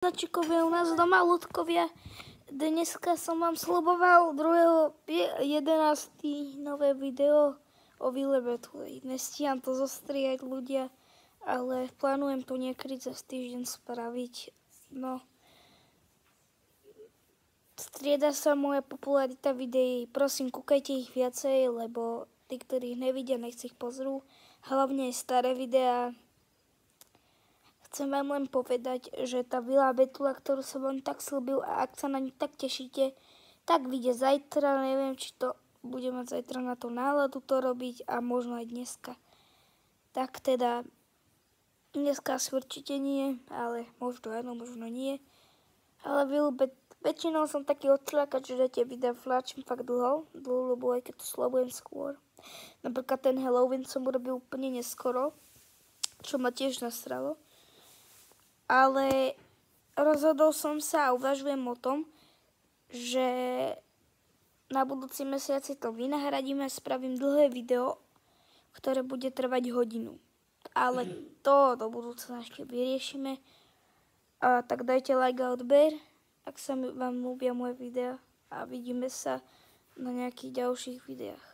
Značikovia u nás doma, ľudkovia. Dneska som vám sľuboval 2.11. nové video o Villebetule. Nestíham to zostriať, ľudia, ale plánujem to niekedy cez týždeň spraviť. No, strieda sa moja popularita videí. Prosím, kúkajte ich viacej, lebo tí, ktorí ich nevidia, nech si ich pozrú. Hlavne staré videá. Chcem vám len povedať, že tá Villebetula, ktorú som vám tak slúbil, a ak sa na ňu tak tešíte, tak vyjde zajtra. Neviem, či to bude mať zajtra na to náladu to robiť a možno aj dneska. Tak teda, dneska asi určite nie, ale možno áno, možno nie. Ale väčšinou som taký odčľakač, že tie videá vláčim fakt dlho, lebo aj keď to sledujem skôr. Napríklad ten Halloween som urobil úplne neskoro, čo ma tiež nasralo. Ale rozhodol som sa a uvažujem o tom, že na budúci mesiac si to vynahradíme a spravím dlhé video, ktoré bude trvať hodinu. Ale to do budúcna ešte vyriešime. A tak dajte like a odber, ak sa vám ľúbia moje videá, a vidíme sa na nejakých ďalších videách.